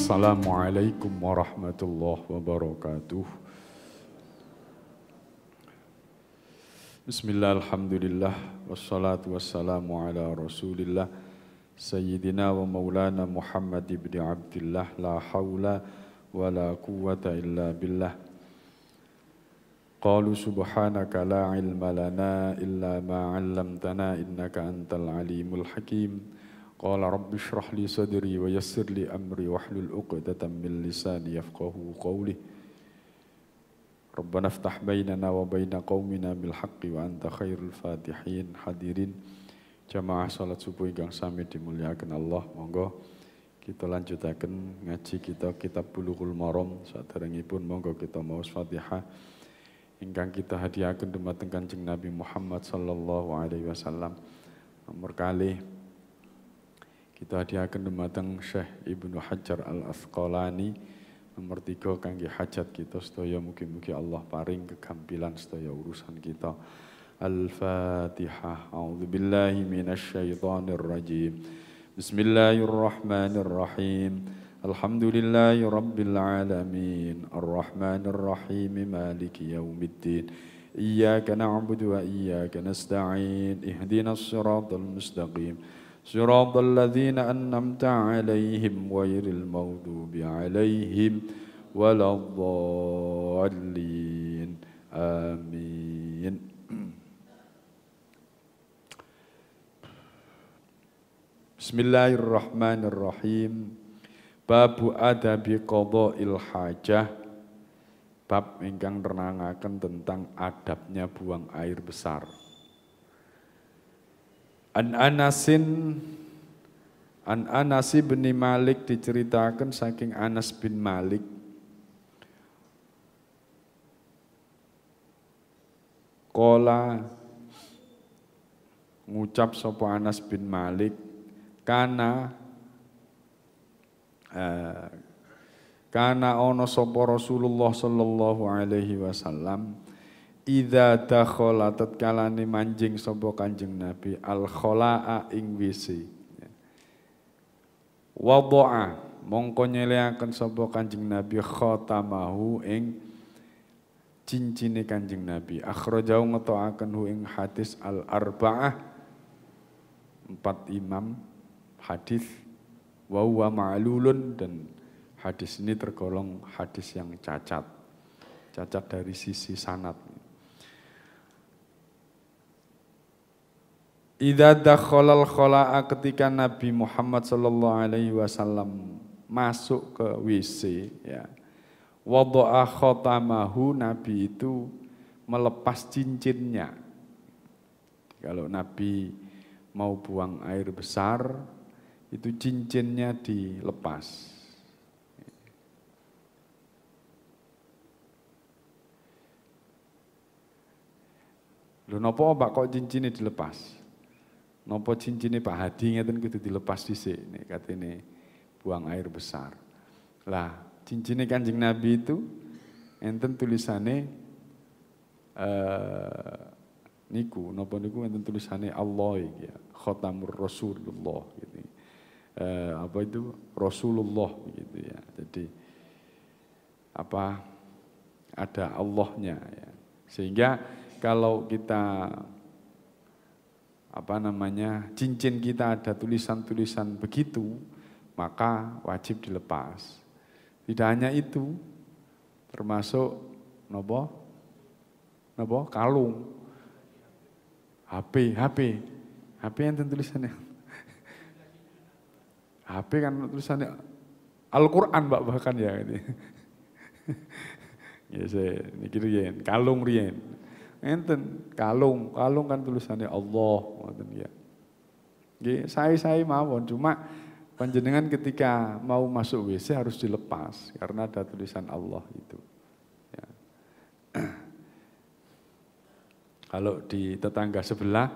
Assalamualaikum warahmatullahi wabarakatuh. Bismillah, alhamdulillah, wassalatu wassalamu ala rasulillah Sayyidina wa maulana Muhammad ibn Abdillah. La hawla wa la quwwata illa billah. Qalu subhanaka la ilma lana illa ma 'allamtana innaka antal alimul hakim. Qala rabbi shrah li sadri wa yassir li amri wahlul 'uqdatam min lisani yafqahu qawli. Rabbana iftah bainana wa baina qaumina bil haqqi wa anta khairul fatihin. Hadirin jamaah salat subuh ingkang sami dimulyakaken Allah, monggo kita lanjutaken ngaji kita kitab Bulughul Maram. Saderengipun monggo kita maos Fatihah ingkang kita hadiahaken dumateng Kanjeng Nabi Muhammad sallallahu alaihi wasallam. Nomor kalih kita hadiahaken dumateng Syekh Ibnu Hajar Al-Asqalani. Nomor 3 kangge hajat kita sedaya, mugi-mugi Allah paring kegampilan sedaya urusan kita. Al-Fatihah. A'udzubillahi minasyaitonir rajim. Bismillahirrahmanirrahim. Alhamdulillahi rabbil alamin. Arrahmanir rahim. Maliki yaumiddin. Iyyaka na'budu wa iyyaka nasta'in. Ihdinas siratal mustaqim. Siratal ladzina an'amta 'alaihim ghairil maghdubi 'alaihim waladdallin. Amin. Bismillahirrahmanirrahim. Babu adabi qada'il hajah. Bab ingkang nerangaken tentang adabnya buang air besar. An Anas bin Malik, diceritakan saking Anas bin Malik qala ngucap sapa Anas bin Malik, kana ana sapa Rasulullah sallallahu alaihi wasallam idza dakhala tatkalane manjing sapa Kanjeng Nabi al khalaa ing WC. Wada'a mongko nyeleaken sapa Kanjeng Nabi khatamahu ing cincine Kanjeng Nabi. Akhrajau ngetoaken hu ing hadis al arba'ah, 4 imam hadis, wa huwa ma'lulun, dan hadis ini tergolong hadis yang cacat dari sisi sanad. Idza dakhalal khala'a, ketika Nabi Muhammad sallallahu alaihi wasallam masuk ke WC, ya. Wada'a khatamahu, Nabi itu melepas cincinnya. Kalau Nabi mau buang air besar, itu cincinnya dilepas. Lho napa Pak kok cincinnya dilepas? Napa cincine Pak Hadi ngeten kudu dilepas dhisik nek katene buang air besar. Lah, cincine Kanjeng Nabi itu enten tulisane niku enten tulisane Allah iki ya, Khatamur Rasulullah gitu. Apa itu Rasulullah gitu ya. Jadi ada Allahnya ya. Sehingga kalau kita cincin kita ada tulisan-tulisan begitu, maka wajib dilepas. Tidak hanya itu, termasuk kalung, HP yang tulisannya. HP kan tulisannya Al-Quran bahkan ya ini. Ya saya mikir ya, kalung rien. Enten kalung kan tulisannya Allah, ngoten ya. Nggih, saya mawon, cuma panjenengan ketika mau masuk WC harus dilepas karena ada tulisan Allah itu. Ya. Kalau di tetangga sebelah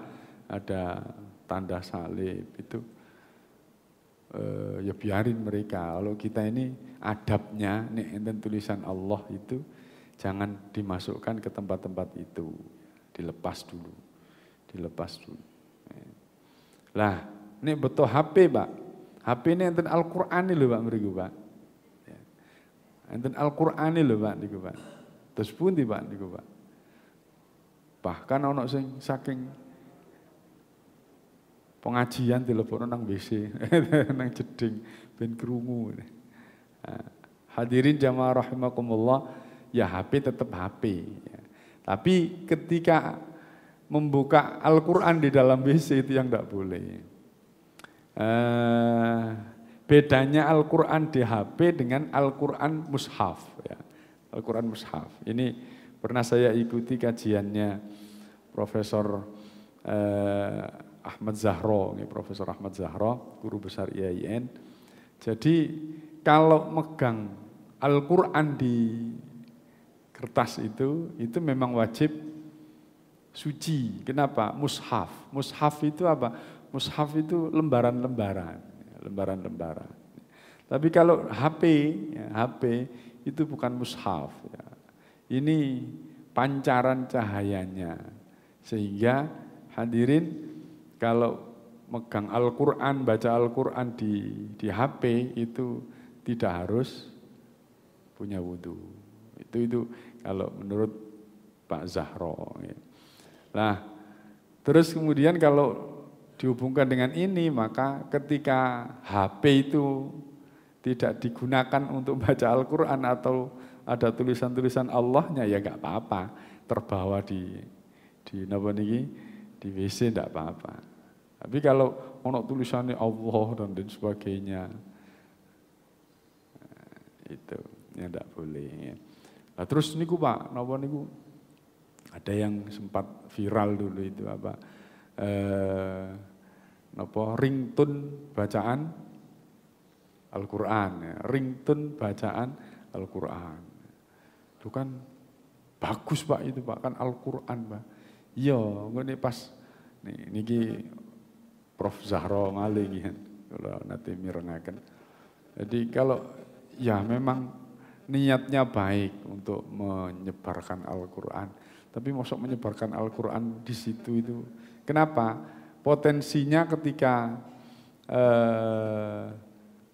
ada tanda salib itu, ya biarin mereka. Kalau kita ini adabnya, nih enten tulisan Allah itu jangan dimasukkan ke tempat-tempat itu, dilepas dulu. Lah, ini betul HP, Pak. HP ini enten Al-Qur'an lho Pak mriku, Pak. Enten Al-Qur'ane lho Pak niku Pak. Terus pundi Pak niku Pak? Bahkan ana sing saking pengajian dilebokno nang WC, nang jeding ben krungu. Hadirin jamaah rahimakumullah, ya HP tetap HP. Ya. Tapi ketika membuka Al-Quran di dalam WC itu yang tidak boleh. Bedanya Al-Quran di HP dengan Al-Quran mushaf. Ya. Al-Quran mushaf. Ini pernah saya ikuti kajiannya Profesor Ahmad Zahro, Profesor Ahmad Zahro, guru besar IAIN. Jadi kalau megang Al-Quran di kertas itu memang wajib suci. Kenapa? Mushaf. Mushaf itu apa? Mushaf itu lembaran-lembaran. Lembaran-lembaran. Tapi kalau HP, ya, HP itu bukan mushaf. Ya. Ini pancaran cahayanya. Sehingga hadirin kalau megang Al-Quran, baca Al-Quran di HP itu tidak harus punya wudhu. Itu kalau menurut Pak Zahro. Nah, terus kemudian kalau dihubungkan dengan ini, maka ketika HP itu tidak digunakan untuk baca Al-Quran atau ada tulisan-tulisan Allahnya, ya nggak apa-apa, terbawa di WC nggak apa-apa. Tapi kalau ono tulisannya Allah dan sebagainya, itu ya tidak boleh. Nah, terus niku Pak, napa niku ada yang sempat viral dulu itu apa? Ringtone bacaan Al-Qur'an, ya. Ringtone bacaan Al-Qur'an. Itu kan bagus Pak itu Pak, kan Al-Qur'an Pak. Iya, ngene pas niki Prof Zahro malih kan kalau nanti mirengaken. Jadi kalau ya memang niatnya baik untuk menyebarkan Al-Quran. Tapi maksud menyebarkan Al-Quran di situ itu. Kenapa? Potensinya ketika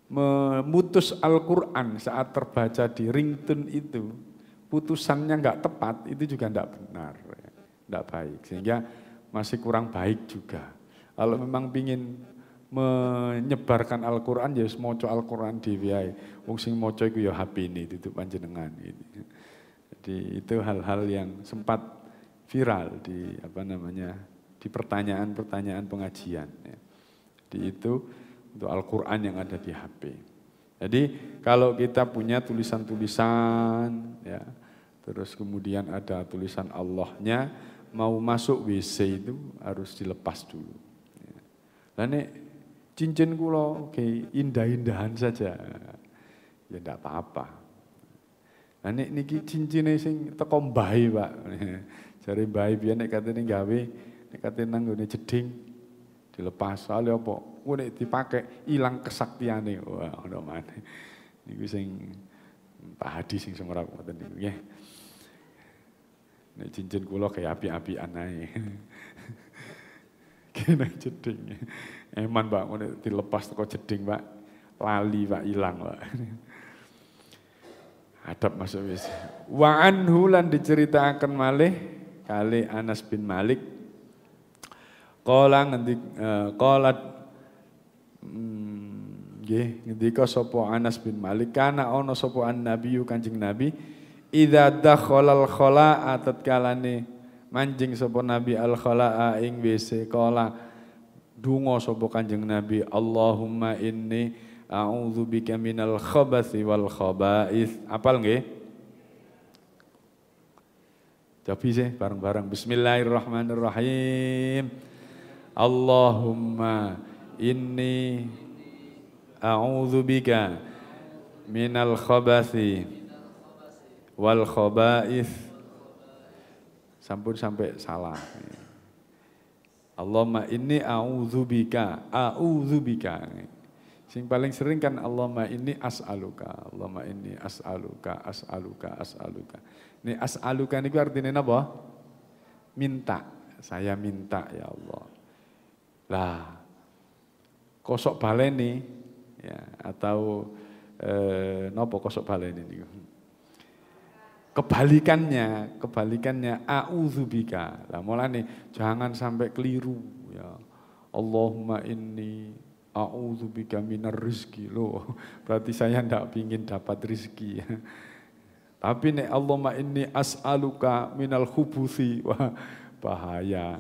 memutus Al-Quran saat terbaca di ringtone itu, putusannya nggak tepat, itu juga nggak benar. Nggak baik. Sehingga masih kurang baik juga. Kalau memang ingin menyebarkan Al-Quran, ya maca Al-Quran dhewe ae. Wong sing maca iku ya HP ini tutup panjenengan gitu. Jadi itu hal-hal yang sempat viral di di pertanyaan-pertanyaan pengajian. Ya. Jadi itu untuk Al-Quran yang ada di HP. Jadi kalau kita punya tulisan-tulisan, ya, terus kemudian ada tulisan Allahnya, mau masuk WC itu harus dilepas dulu. Lah nek cincin kula indah-indahan saja, ya ndak apa-apa. Lah nek niki cincine sing teko mbahe, Pak. Jare mbahe biyen nek katene gawe, nek katene nang ngene jeding dilepas. Soale apa? Ku nek dipake ilang kesaktiane. Wah, ngono maneh. Niku sing Pak Hadi sing semerap ngoten niku nggih. Nek cincin kula kaya api-apian ae. Kena jeding. Eman Pak, ngono dilepas teko jeding Pak. Lali Pak, ilang Pak. Adab masuk wis. Wa anhu lan diceritakan malih kali Anas bin Malik. Qala ngendika sapa Anas bin Malik, kana ana sapa an-nabiyyu Kanjeng Nabi idza dakhalal khalaa tatkalane manjing sapa Nabi al-khalaa ing WC kala donga sapa Kanjeng Nabi, Allahumma inni a'udzubika minal khabathi wal khaba'ith. Apal nggih? Cobi sih bareng-bareng. Bismillahirrahmanirrahim. Allahumma inni a'udzubika minal khabathi wal khaba'ith. Sampun sampai salah. Allahumma inni a'udzubika. Sing paling sering kan Allahumma inni as'aluka. Allahumma inni as'aluka. Ini as'aluka niku artinya apa? Minta. Saya minta ya Allah. Lah, kosok baleni ya, atau napa kosok baleni niku. Kebalikannya a'udzubika. Lah mulane jangan sampai keliru ya. Allahumma inni a'udzubika minar rizki. Loh, berarti saya ndak pingin dapat rizki ya. Tapi nek Allahumma inni as'aluka minal khubuthi. Wah, bahaya.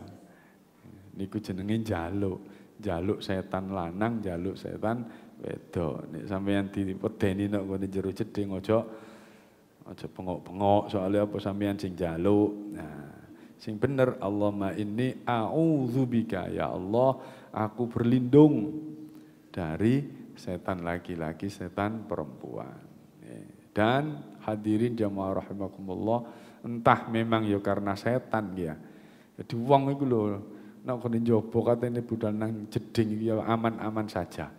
Niku jenenge jaluk setan lanang, jaluk setan wedok. Nek sampeyan dipedeni nek ngene jero jeding aja pengok-pengok soalnya apa sampeyan sing jaluk. Nah, sing bener Allahumma inni a'udzubika ya Allah, aku berlindung dari setan laki-laki, setan perempuan. Dan hadirin jamaah rahimakumullah, entah memang ya karena setan ya. Jadi wong iku lho nek kene njaba katene budal nang jeding ya aman-aman saja.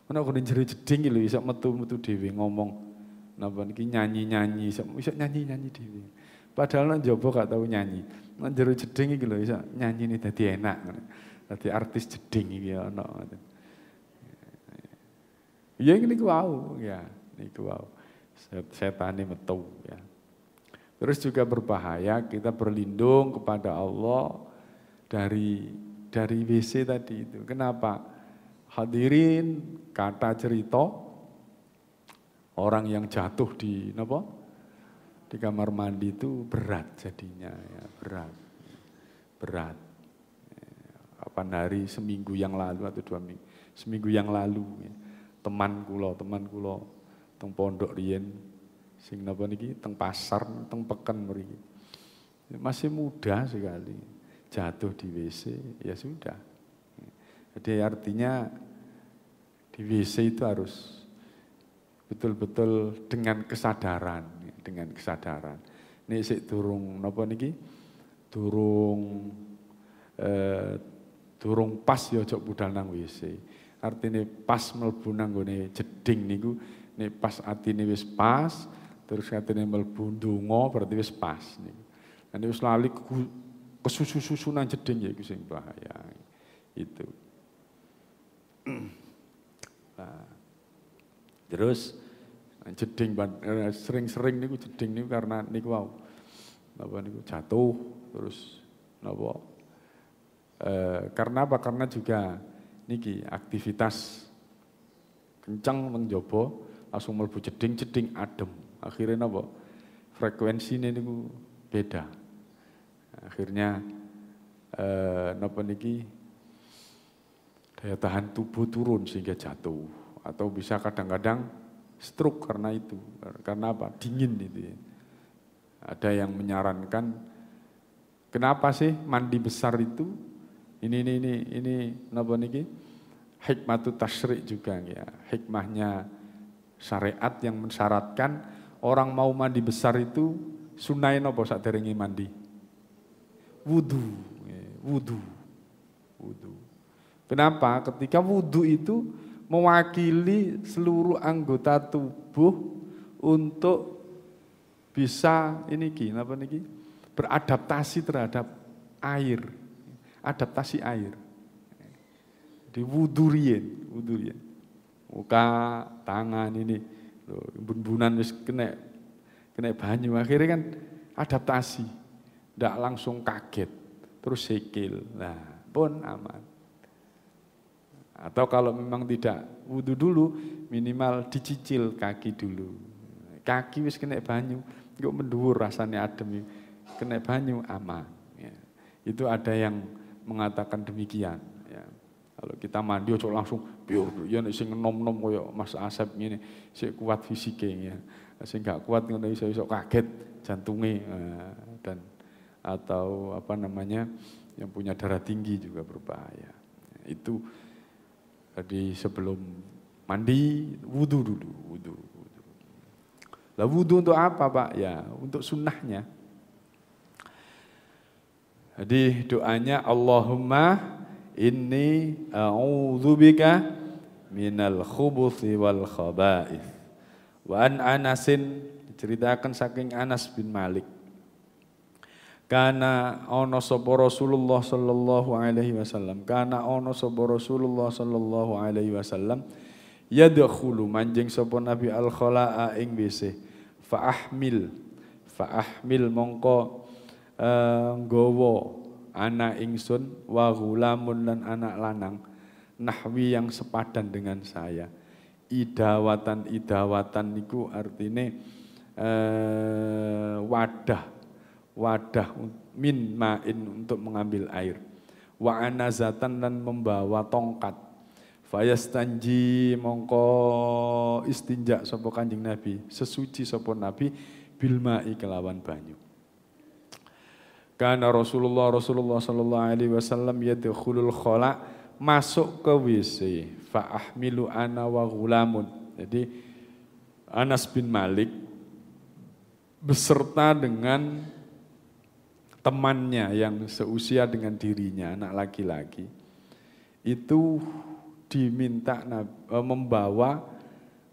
Nek kene jero jeding iki lho iso metu-metu dhewe ngomong napa niki nyanyi-nyanyi, iso nyanyi-nyanyi dhewe. Padahal nek njaba gak tau nyanyi. Nek jero jeding iki lho iso nyanyine dadi enak. Dadi artis jeding iki ana. Ya niku wau ya, niku wau. Setane metu ya. Terus juga berbahaya kita berlindung kepada Allah dari WC tadi itu. Kenapa? Hadirin kata cerita orang yang jatuh di kamar mandi itu berat jadinya ya, berat. Kapan hari seminggu yang lalu atau 2 minggu, seminggu yang lalu ya. Teman kula teng pondok riyen sing napa niki teng pasar teng peken mriki. Masih muda sekali jatuh di WC ya sudah. Jadi artinya di WC itu harus betul-betul dengan kesadaran. Nek sik durung napa niki? Durung pas ya aja budal nang WC. Artine pas mlebu nang nggone jeding niku nek pas atine wis pas, terus atine mlebu ndonga berarti wis pas niku. Nek wis lali kesusu-susu nang jeding ya iku sing bahaya. Itu. Nah, terus jeding sering-sering niku jeding niku karena niku wau. Napa niku jatuh terus napa? Karena apa? Karena juga niki aktivitas kencang menjobo langsung mlebu jeding adem. Akhirnya napa? Frekuensinya niku beda. Akhirnya napa niki daya tahan tubuh turun sehingga jatuh atau bisa kadang-kadang stroke karena itu. Karena apa? Dingin itu ya. Ada yang menyarankan kenapa sih mandi besar itu ini napa niki hikmatut tasyri' juga ya. Hikmahnya syariat yang mensyaratkan orang mau mandi besar itu sunai napa saderenge mandi? Wudu. Kenapa? Ketika wudu itu mewakili seluruh anggota tubuh untuk bisa beradaptasi terhadap air. Adaptasi air. Di wudu riyen. Muka, tangan ini, bun-bunan wis kena banyu. Akhirnya kan adaptasi. Ndak langsung kaget. Terus sikil. Nah, pun aman. Atau kalau memang tidak wudu dulu, minimal dicicil kaki dulu. Kaki wis kena banyu, kok mendhuwur rasanya adem. Kena banyu aman. Ya. Itu ada yang mengatakan demikian. Ya. Kalau kita mandi ojo langsung biur, ya nek sing enom-enom koyo Mas Asep ngene, sik kuat fisiknya. Sing gak kuat ngono iso kaget jantungnya dan atau yang punya darah tinggi juga berbahaya. Itu jadi sebelum mandi wudu dulu, wudu. Lah wudu untuk apa, Pak? Ya, untuk sunnahnya. Jadi doanya Allahumma inni a'udzubika minal khubuthi wal khaba'ith. Wa an Anasin diceritakan saking Anas bin Malik. Kana ana sapa Rasulullah sallallahu alaihi wasallam. Kana ana sapa Rasulullah sallallahu alaihi wasallam Yadkhulu manjing sapa nabi al khalaa ing WC. Faahmil mongko nggawa anak ingsun wa ghulamun lan anak lanang nahwi yang sepadan dengan saya. Idawatan niku artine wadah min ma'in untuk mengambil air. Wa anazatan dan membawa tongkat. Fayastanji mongko istinja sapa Kanjeng Nabi, sesuci sapa Nabi bil ma'i kelawan banyu. Karena Rasulullah sallallahu alaihi wasallam yadkhulul khala, masuk ke WC, fa ahmilu ana wa ghulamun. Jadi Anas bin Malik beserta dengan temannya yang seusia dengan dirinya, anak laki-laki, itu diminta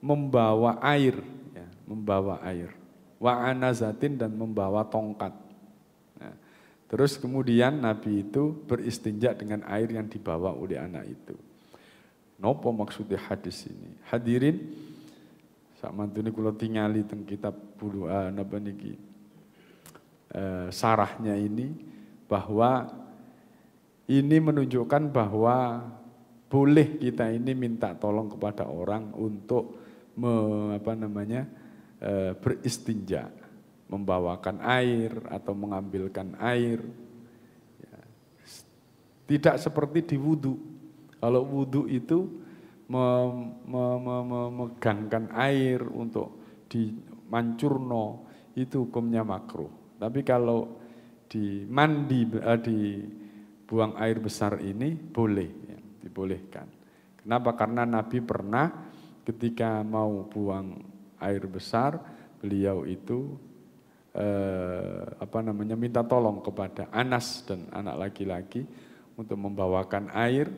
membawa air, ya, membawa air. Wa anazatin dan membawa tongkat. Nah, terus kemudian Nabi itu beristinja dengan air yang dibawa oleh anak itu. Nopo maksudnya hadis ini? Hadirin, sak mantune kula tingali teng kitab napa niki sarahnya ini, bahwa ini menunjukkan bahwa boleh kita ini minta tolong kepada orang untuk beristinja, membawakan air atau mengambilkan air. Ya. Tidak seperti di wudu. Kalau wudu itu memegangkan air untuk dimancurno, itu hukumnya makruh. Tapi kalau di buang air besar ini boleh, ya, dibolehkan. Kenapa? Karena Nabi pernah ketika mau buang air besar, beliau itu minta tolong kepada Anas dan anak laki-laki untuk membawakan air.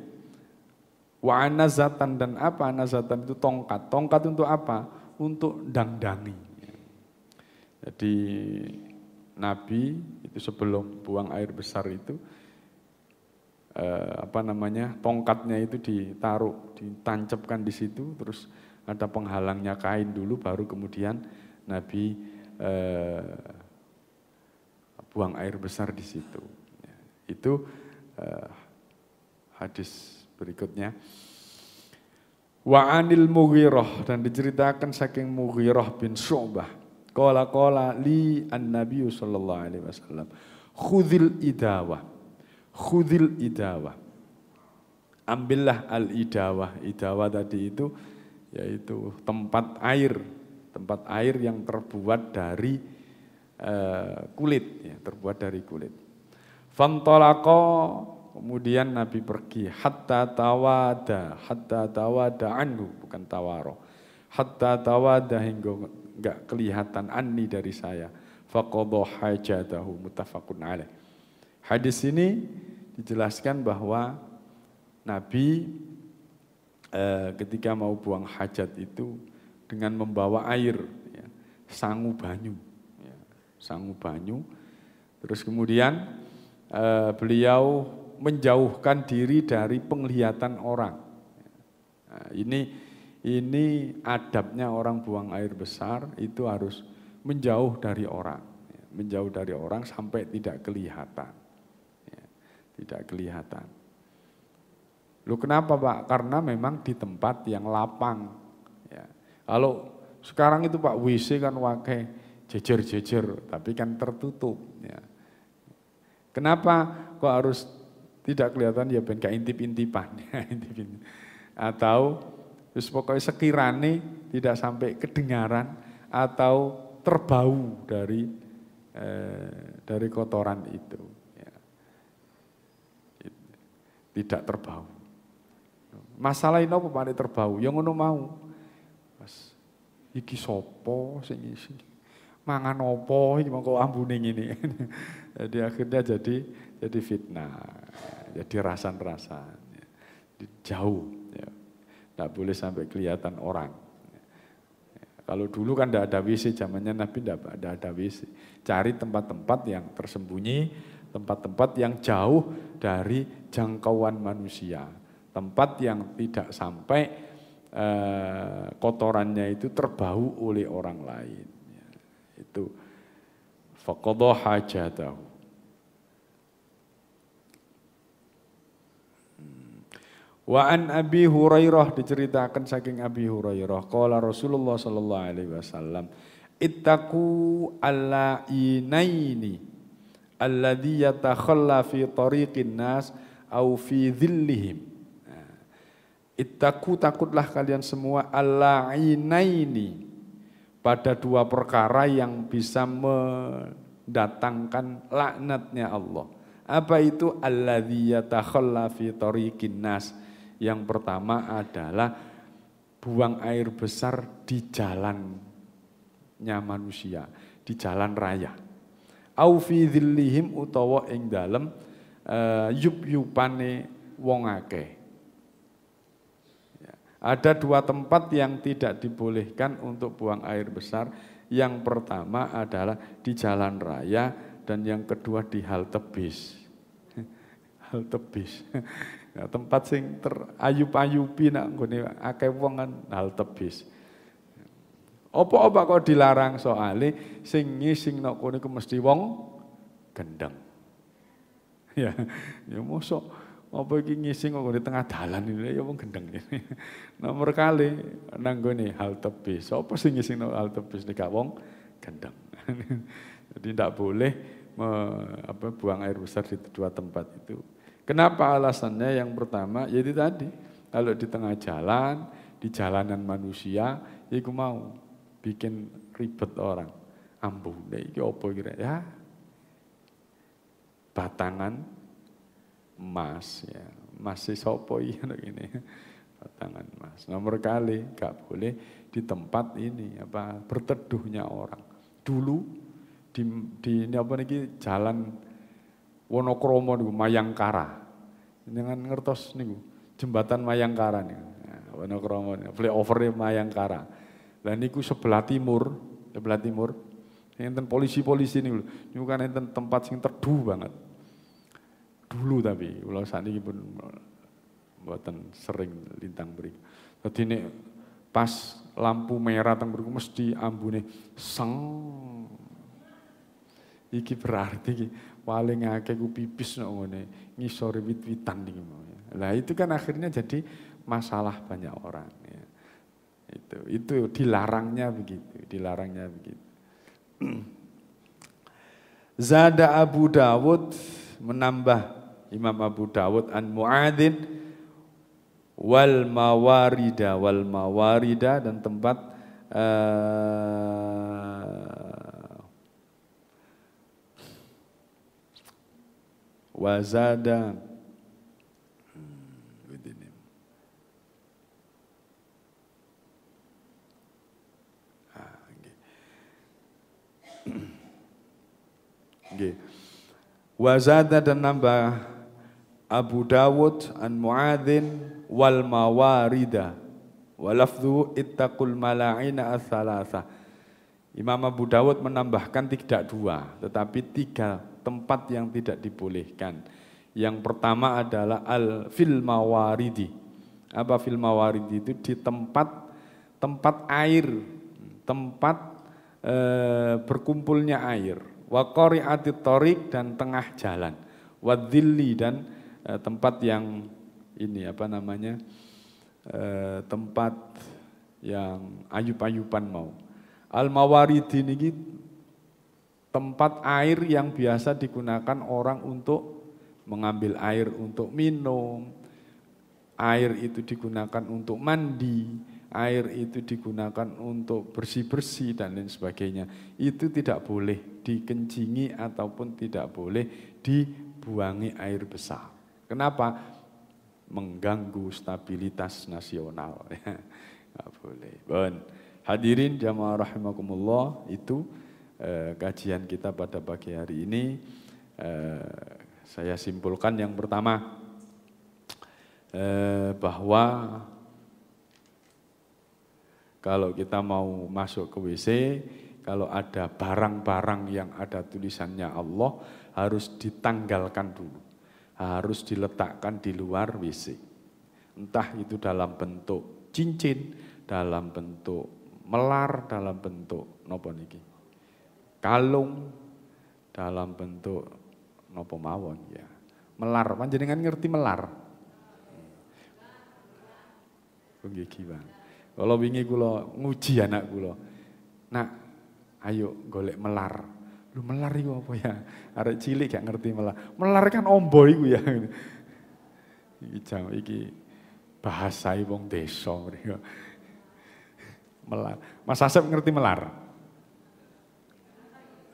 Wa anazatan, dan apa anazatan itu? Tongkat. Tongkat untuk apa? Untuk dangdangi. Jadi Nabi itu sebelum buang air besar itu tongkatnya itu ditancapkan di situ, terus ada penghalangnya kain dulu, baru kemudian Nabi buang air besar di situ. Itu hadis berikutnya. Wa anil Mughirah, dan diceritakan saking Mughirah bin Syu'bah. Qala li an-nabiy sallallahu alaihi wasallam, khudhil idawah. Ambillah al-idawah. Idawah tadi itu yaitu tempat air yang terbuat dari kulit, ya, terbuat dari kulit. Fantalaqa, kemudian Nabi pergi, hatta tawada anhu, bukan tawaro. Hatta tawada, hingga enggak kelihatan anni dari saya. Faqadha hajatahu, muttafaqun alaih. Hadis ini dijelaskan bahwa Nabi ketika mau buang hajat itu dengan membawa air, ya, sangu banyu. Terus kemudian beliau menjauhkan diri dari penglihatan orang. Nah, ini adabnya orang buang air besar itu harus menjauh dari orang, sampai tidak kelihatan. Tidak kelihatan. Loh kenapa Pak? Karena memang di tempat yang lapang. Ya. Kalau sekarang itu Pak, WC kan wakai jejer-jejer, tapi kan tertutup. Ya. Kenapa kok harus tidak kelihatan? Ya ben gak intip-intipan. Atau terus pokoknya sekiranya tidak sampai kedengaran atau terbau dari kotoran itu. Ya. Tidak terbau. Masalah ini apa Pak terbau? Yang ngono mau. Mas, iki sopo sing isi? Mangan opo iki mongko ambune ngene. Jadi akhirnya jadi fitnah. Jadi rasan-rasan. Jauh, ya. Tidak boleh sampai kelihatan orang. Kalau dulu kan tidak ada WC, zamannya Nabi tidak ada WC. Cari tempat-tempat yang tersembunyi, tempat-tempat yang jauh dari jangkauan manusia. Tempat yang tidak sampai kotorannya itu terbau oleh orang lain. Ya, itu faqadha hajatahu. Wa an Abi Hurairah, diceritakan saking Abi Hurairah, qala Rasulullah sallallahu alaihi wasallam, ittaqu allainaini alladhi yatakhalla fi tariqin nas au fi dhillihim. Ittaqu, takutlah kalian semua, allainaini, pada dua perkara yang bisa mendatangkan laknatnya Allah. Apa itu? Alladzi yatakhalla fi tariqin nas. Yang pertama adalah buang air besar di jalannya manusia, di jalan raya. Au fi dhillihim, utawa ing dalem yup-yupane wong akeh. Ada dua tempat yang tidak dibolehkan untuk buang air besar. Yang pertama adalah di jalan raya, dan yang kedua di halte bis. Halte bis. Ya, tempat sing terayup-ayupi nak nggone akeh wong kan halte bis. Apa-apa kok dilarang, soalnya sing ngising nak kono iku mesti wong gendeng. Ya, ya mosok apa iki ngising kok di tengah dalan iki ya wong gendeng. Nomor kali nang nggone halte bis. Apa sing ngising nang halte bis nek wong gendeng. Jadi tidak boleh buang air besar di dua tempat itu. Kenapa alasannya? Yang pertama, yaitu tadi, kalau di tengah jalan, di jalanan manusia, ya aku mau bikin ribet orang. Ambune iki apa kira ya? Batangan emas ya. Masih sopo iki ngene. Batangan emas. Nomor kali gak boleh di tempat ini berteduhnya orang. Dulu di ini niki jalan Wonokromo niku Mayangkara. Dengan ngertos niku jembatan Mayangkara niku. Nah, Wonokromo flyover Mayangkara. Lah niku sebelah timur enten polisi-polisi niku. Niku kan enten tempat sing teduh banget. Dulu tapi kula sakniki pun mboten sering lintang mriku. Dadi nek pas lampu merah teng mriku mesti ambune seng. Iki berarti iki paling akeh ku pipis nang ngene ngisore wit-witan iki mau. Lah itu kan akhirnya jadi masalah banyak orang ya. Itu dilarangnya begitu. Zada Abu Dawud, menambah Imam Abu Dawud, an Mu'adzin wal mawarida dan tempat wazada wazada dan nambah Abu Dawud an Mu'adzin wal mawarida walafdhu ittaqul mala'ina as-salasa. Imam Abu Dawud menambahkan tidak dua, tetapi tiga tempat yang tidak dibolehkan. Yang pertama adalah fil mawaridi. Apa fil mawaridi? Itu di tempat air, tempat berkumpulnya air. Wa qari'atit thariq, dan tengah jalan. Wa dhilli, dan tempat yang ini tempat yang ayup-ayupan mau. Al-mawaridi ini tempat air yang biasa digunakan orang untuk mengambil air untuk minum, air itu digunakan untuk mandi, air itu digunakan untuk bersih-bersih dan lain sebagainya. Itu tidak boleh dikencingi ataupun tidak boleh dibuangi air besar. Kenapa? Mengganggu stabilitas nasional. Nggak boleh. Bon. Hadirin jamaah rahimakumullah, itu kajian kita pada pagi hari ini. Saya simpulkan yang pertama, bahwa kalau kita mau masuk ke WC, kalau ada barang-barang yang ada tulisannya Allah, harus ditanggalkan dulu, harus diletakkan di luar WC. Entah itu dalam bentuk cincin, dalam bentuk melar, dalam bentuk napa niki? Kalung, dalam bentuk napa mawon ya. Melar, panjenengan ngerti melar? Nggih Bang. Kalau wingi kula nguji anak kula. Nak, ayo golek melar. Lu melar iku apa ya? Arek cilik gak ngerti melar. Melar kan ombo iku ya. Iki bahasa wong desa mriko. Melar. Mas Asep ngerti melar?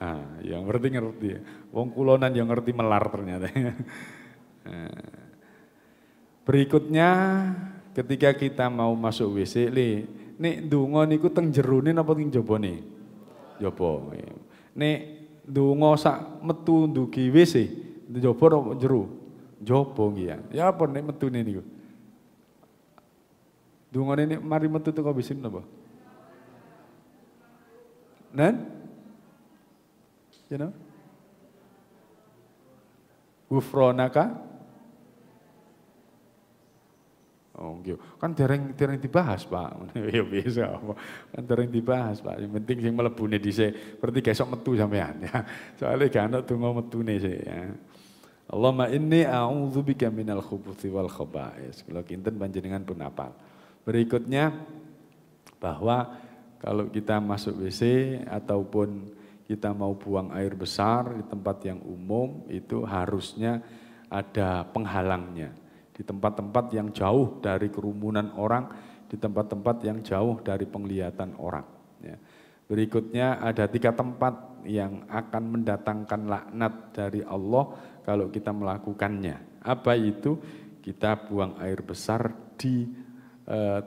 Ah, yang ngerti. Wong kulonan yang ngerti melar ternyata. Berikutnya ketika kita mau masuk WC, nek ndonga niku teng jerone napa teng jabane? Jaba. Nek ndonga sak metu ndugi WC, jaba apa jero? Jaba nggih ya. Ya apa nek metune niku? Ndongane nek mari metu teko WC napa? Nen? You know? Ghufranaka? Oh, gitu. Kan dereng dibahas, Pak. Ya bisa apa. Kan dereng dibahas, Pak. Yang penting sing mlebune dhisik. Berarti besok metu sampean ya. Soale gak ana donga metune sik ya. Allahumma inni a'udzubika minal khubuthi wal khaba'is. Kalau kinten panjenengan pun hafal. Berikutnya bahwa kalau kita masuk WC ataupun kita mau buang air besar di tempat yang umum itu harusnya ada penghalangnya. Di tempat-tempat yang jauh dari kerumunan orang, di tempat-tempat yang jauh dari penglihatan orang. Ya. Berikutnya ada 3 tempat yang akan mendatangkan laknat dari Allah kalau kita melakukannya. Apa itu? Kita buang air besar di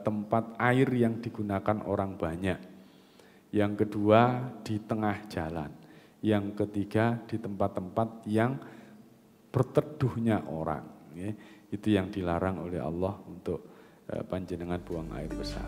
tempat air yang digunakan orang banyak. Yang kedua di tengah jalan. Yang ketiga di tempat-tempat yang berteduhnya orang. Ya. Itu yang dilarang oleh Allah untuk panjenengan buang air besar.